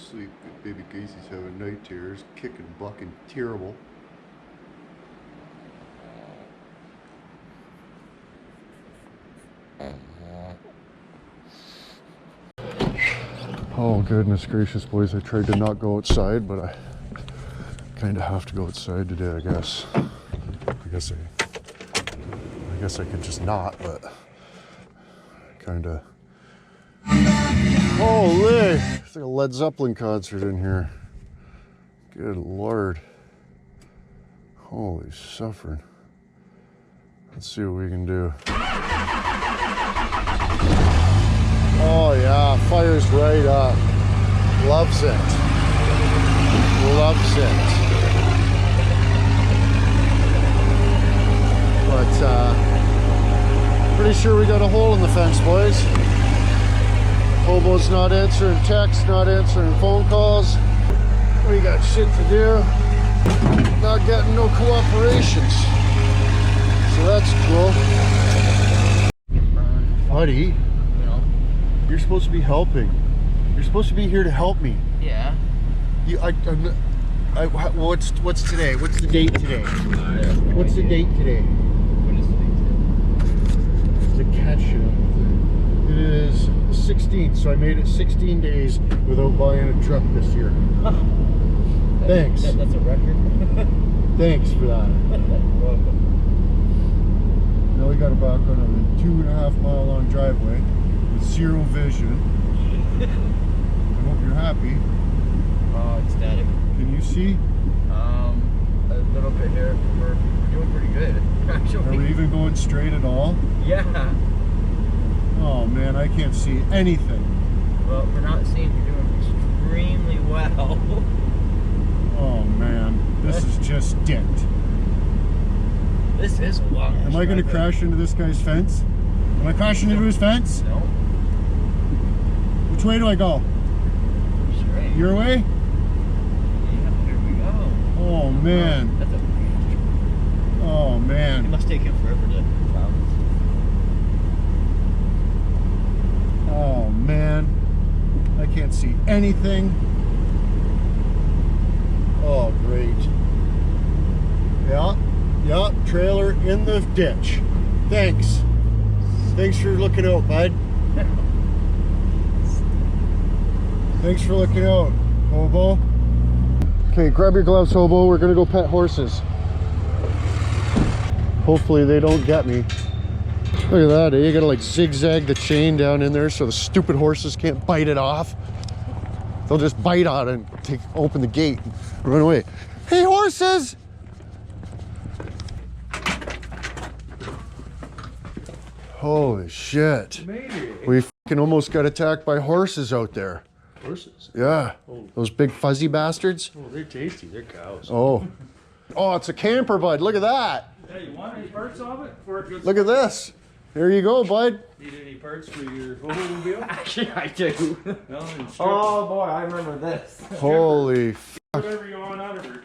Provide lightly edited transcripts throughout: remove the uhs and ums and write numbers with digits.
asleep. Baby Casey's having night terrors, kicking, bucking, terrible. Oh goodness gracious, boys, I tried to not go outside, but I kind of have to go outside today, I guess. I guess I could just not, but kind of. Holy! It's like a Led Zeppelin concert in here. Good Lord. Holy suffering. Let's see what we can do. Oh yeah, fire's right up. Loves it. Loves it. But pretty sure we got a hole in the fence, boys. Hobo's not answering texts, not answering phone calls. We got shit to do. Not getting no cooperations. So that's cool. Buddy, you're supposed to be helping. You're supposed to be here to help me. Yeah. What's today? What's the date today? What's the date today? What is the date today? To catch it. It is 16th, so I made it 16 days without buying a truck this year. Thanks. That's a record. Thanks for that. You're welcome. Now we got back on a 2.5 mile long driveway with zero vision. I hope you're happy. Oh, it's static. Can you see? A little bit here. We're doing pretty good, actually. Are we even going straight at all? Yeah. Oh man, I can't see anything. Well, we're not seeing you're doing extremely well. Oh man, this is just dent. This is a long. Am I going to crash into this guy's fence? Am I crashing into his fence? No. Which way do I go? Straight. Your way? Yeah, here we go. Oh man. That's a. Oh It man. must take him forever to travel. Oh man. I can't see anything. Oh great. Yeah. Yeah, trailer in the ditch. Thanks. Thanks for looking out, bud. Thanks for looking out, Hobo. Okay, grab your gloves, Hobo. We're gonna go pet horses. Hopefully they don't get me. Look at that, eh? You gotta like zigzag the chain down in there so the stupid horses can't bite it off. They'll just bite on it and open the gate and run away. Hey, horses! Holy shit. We fucking almost got attacked by horses out there. Horses? Yeah. Oh. Those big fuzzy bastards. Oh, they're tasty. They're cows. Oh. Oh, it's a camper, bud. Look at that. Hey, you want any parts of it? For it goes Look at this. There you go, bud. Need any parts for your Hobo-mobile? Actually, I do. No, and strip Oh boy, I remember this. Holy. whatever you want out of her.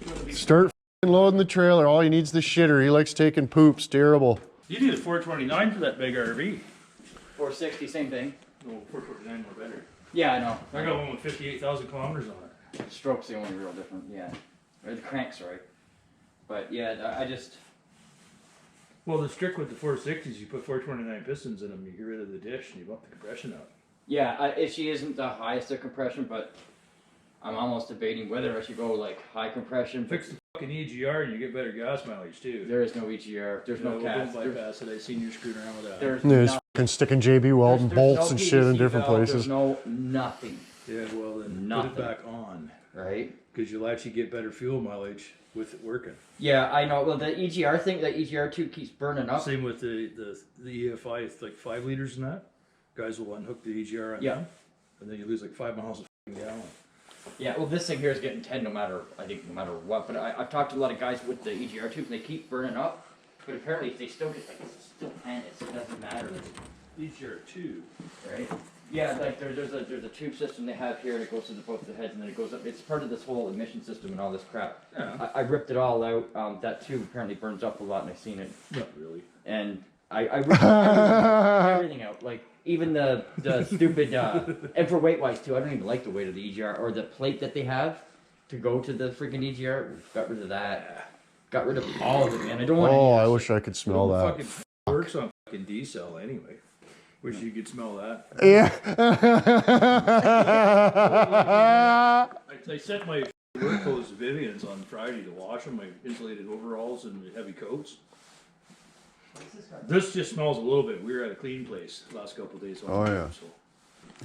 It's gonna be. Start loading the trailer. All he needs is the shitter. He likes taking poops. Terrible. You need a 429 for that big RV. 460, same thing. No, 429 more better. Yeah, I know. I got one with 58,000 kilometers on it. The stroke's the only real different, yeah. Or the crank, sorry. But yeah, I just. Well, the trick with the 460s, you put 429 pistons in them, you get rid of the dish, and you bump the compression up. Yeah, she isn't the highest of compression, but I'm almost debating whether I should go like high compression. Fix the fucking EGR and you get better gas mileage too. There is no EGR. There's no cast. Don't bypass it. I seen you screwing around with that. There's Yeah, he's no, fucking sticking JB Weldon there's bolts no and shit in PVC different valve, places. There's no nothing, Yeah, well then Nothing. put it back on. right? Because you'll actually get better fuel mileage with it working. Yeah, I know. Well, the EGR thing, that EGR too keeps burning up. Same with the EFI, it's like 5 liters in that. Guys will unhook the EGR on Yeah. them, and then you lose like 5 miles a gallon. Yeah, well, this thing here is getting 10 no matter what. But I've talked to a lot of guys with the EGR tubes, and they keep burning up. But apparently, they still get like still 10. It doesn't matter, EGR 2. right? Yeah, like there's a tube system they have here, and it goes to both the heads, and then it goes up. It's part of this whole emission system and all this crap. Yeah. I ripped it all out. That tube apparently burns up a lot, and I've seen it. Not really. And I ripped everything out. Like even the stupid and for weight wise too. I don't even like the weight of the EGR or the plate that they have to go to the freaking EGR. Got rid of that. Got rid of all of it, man. I don't want. Oh, I wish I could smell that. Fucking works on fucking D-cell anyway. Wish you could smell that. Yeah. I sent my work clothes to Vivian's on Friday to wash them, my insulated overalls and heavy coats. This just smells a little bit. We were at a clean place the last couple of days. Oh, yeah. So.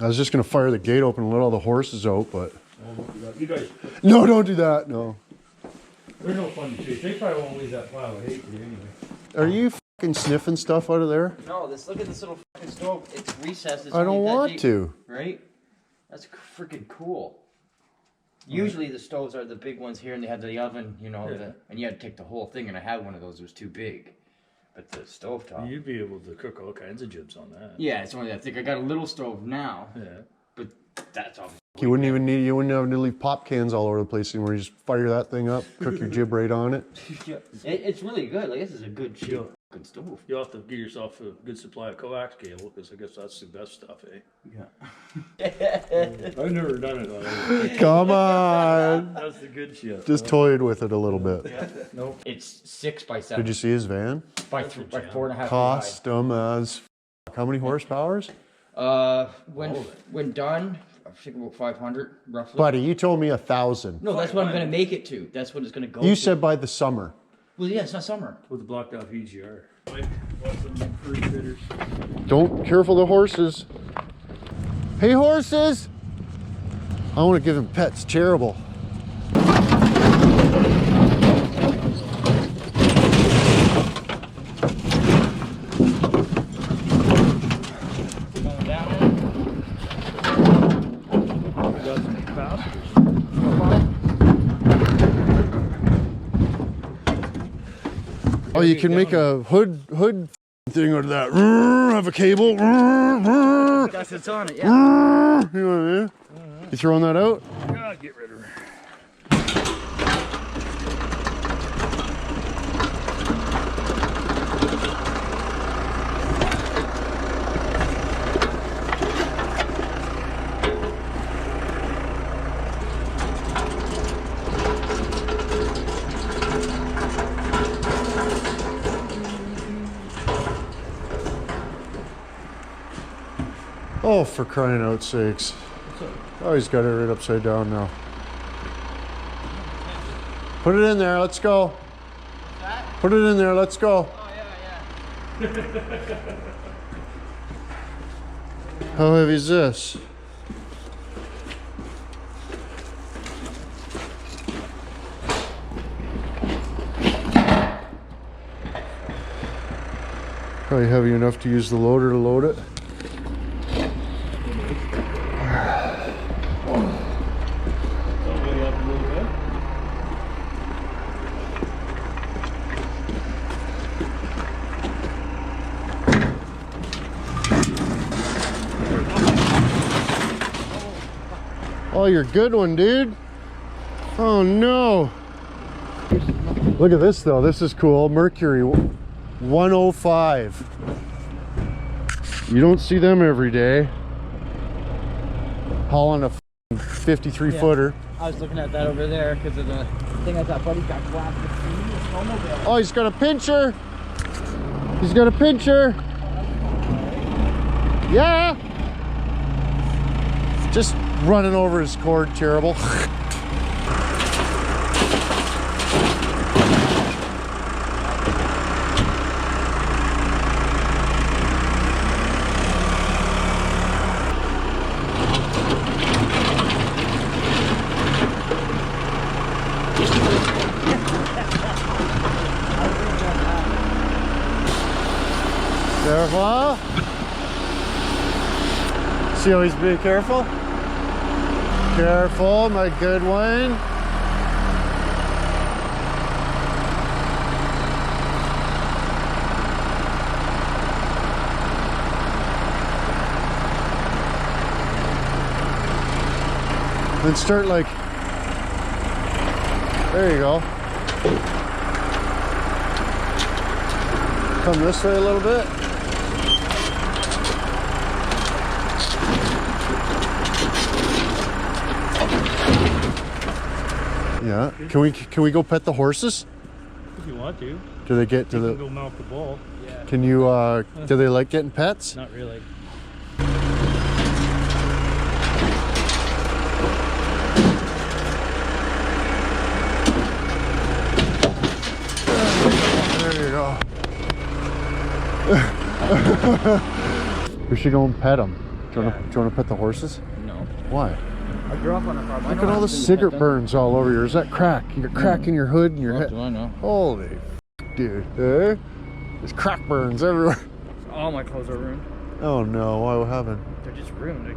I was just gonna fire the gate open and let all the horses out, but You guys, no, don't do that. No. they're no fun to chase. They probably won't leave that pile of hate here anyway. Are you fucking sniffing stuff out of there? No, look at this little fucking stove. It's recessed. It's I don't only that want deep, to. Right? That's freaking cool. Usually the stoves are the big ones here, and they have the oven, you know, and you had to take the whole thing. And I had one of those; it was too big. But the stovetop. You'd be able to cook all kinds of jibs on that. Yeah, it's only that thick. I got a little stove now. Yeah. But that's all. You wouldn't even need. You wouldn't have to leave pop cans all over the place anymore. You just fire that thing up, cook your jib right on it. Yeah. It's really good. Like this is a good shit. Good stove. You'll have to get yourself a good supply of coax cable because I guess that's the best stuff, eh? Yeah. I've never done it on. Come on. That's the good shit. Just toyed with it a little bit. Nope. It's 6 by 7. Did you see his van? By 4.5 feet Custom as. How many horsepowers? high. When done, I think about 500 roughly. Buddy, you told me 1,000. No, that's what I'm gonna make it to. That's what it's gonna go. You to. said by the summer. Well, yeah, it's not summer. With the blocked off EGR. Want some furry critters? Don't, careful the horses. Hey horses! I want to give him pets, terrible. Going down. Got some capacitors. Oh, you can make a hood thing out of that. Have a cable. That's what's on it, yeah. You know what I mean? You throwing that out? God, get rid of her. Oh, for crying out sakes. Oh, he's got it right upside down now. Put it in there, let's go. Put it in there, let's go. Oh yeah. How heavy is this? Probably heavy enough to use the loader to load it. Oh, you're a good one, dude. Oh no. Look at this though. This is cool. Mercury 105. You don't see them every day. Hauling a 53 footer. I was looking at that over there because of the thing I thought Buddy got blasted. Oh, he's got a pincher. He's got a pincher. Yeah. Just running over his cord, terrible. Careful. See how he's being careful? Careful, my good one. Then start like, there you go. Come this way a little bit. Yeah. Can we go pet the horses? If you want to. Do they get to You the? can go mount the ball. Yeah. Can you? Do they like getting pets? Not really. There you go. We should go and pet them. Do you want to pet the horses? No. Why? I grew up on a farm. Look at all the cigarette burns all over you. Is that crack? You got crack in your hood and your head. Do I know? Holy dude. Eh? There's crack burns everywhere. All my clothes are ruined. Oh no, what happened? They're just ruined. I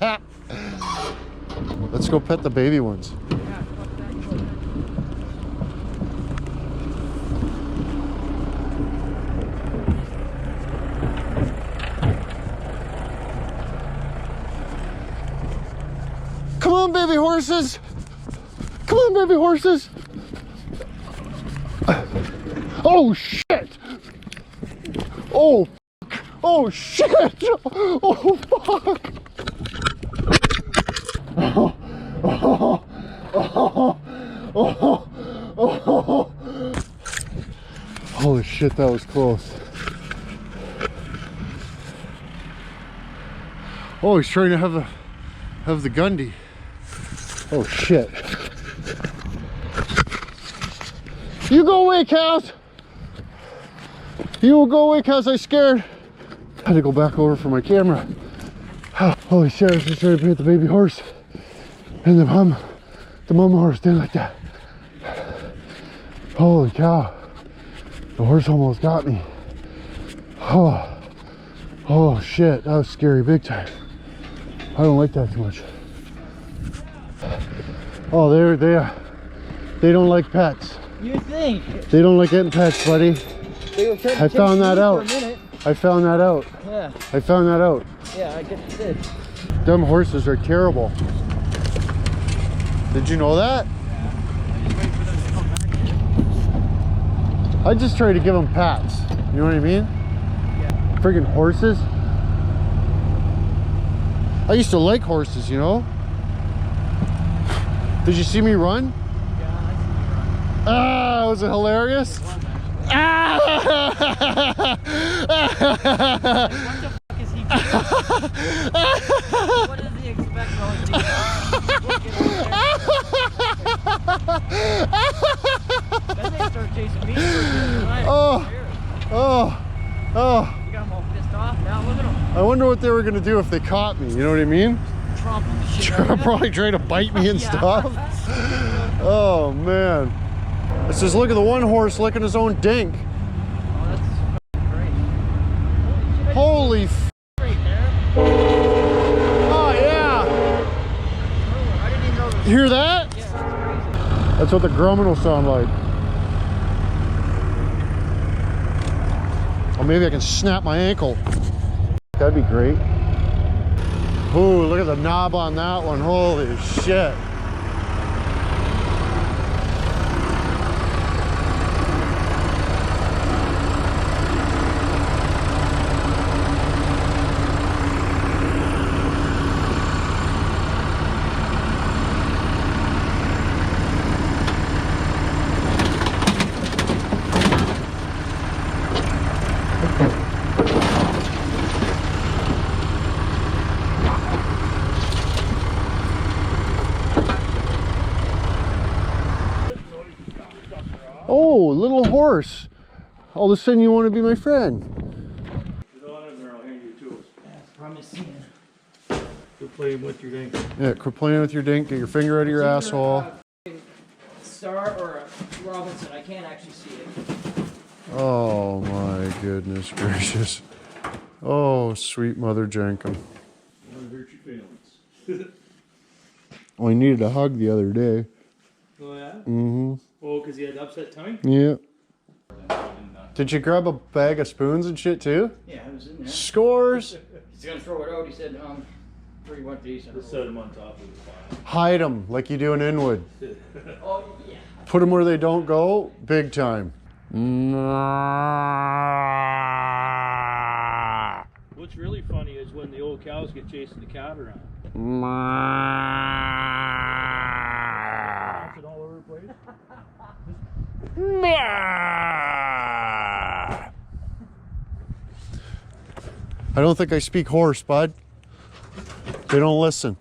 can't. Let's go pet the baby ones. Come on, baby horses. Come on, baby horses. Oh, shit. Oh, fuck. Oh, shit. Oh, fuck. Oh, oh, oh, oh, oh. Holy shit, that was close. Oh, he's trying to have the Gundy. Oh shit. You go away, cows. You will go away, cows. I scared. I had to go back over for my camera. Holy shit, I was just trying to pet the baby horse. And the mom horse did like that. Holy cow. The horse almost got me. Oh shit, that was scary big time. I don't like that too much. Oh, they don't like pets. You think? They don't like getting pets, buddy. They were trying to I found that out. for a minute. I found that out. Yeah. I found that out. Yeah, I guess you did. Them horses are terrible. Did you know that? I just try to give them pats. You know what I mean? Yeah. Friggin' horses. I used to like horses, you know? Did you see me run? Yeah, I see you run. Ah, was it hilarious? Ah! What the fuck is he doing? What does he expect all these Then they start chasing me. Oh. You got them all pissed off. Now look at them. I wonder what they were gonna do if they caught me. You know what I mean? Tromping the shit out of you. Probably trying to bite me and Yeah. stuff. Oh man. It says, look at the one horse licking his own dink. Oh, that's fucking great. Holy f. Right there. Oh yeah. I didn't even know You hear that? Yeah, that's crazy. That's what the grumming will sound like. Or maybe I can snap my ankle. That'd be great. Ooh, look at the knob on that one. Holy shit. Oh, little horse. All of a sudden you want to be my friend. Get on in there, I'll hand you tools. That's promising. Quit playing with your dink. Yeah, quit playing with your dink. Get your finger out of your asshole. Star or a Robinson, I can't actually see it. Oh my goodness gracious. Oh, sweet Mother Jenkin. I want to hurt your feelings. Oh, I needed a hug the other day. Oh yeah? Mm-hmm. Oh, because he had upset tummy? Yeah. Did you grab a bag of spoons and shit too? Yeah, it was in there. Scores. He's gonna throw it out. He said, pretty much decent. Just set him on top of the fire. Hide them like you do in Inwood. Oh, yeah. Put them where they don't go, big time. What's really funny is when the old cows get chasing the cat around. Bouncing all over the place. I don't think I speak horse, bud. They don't listen.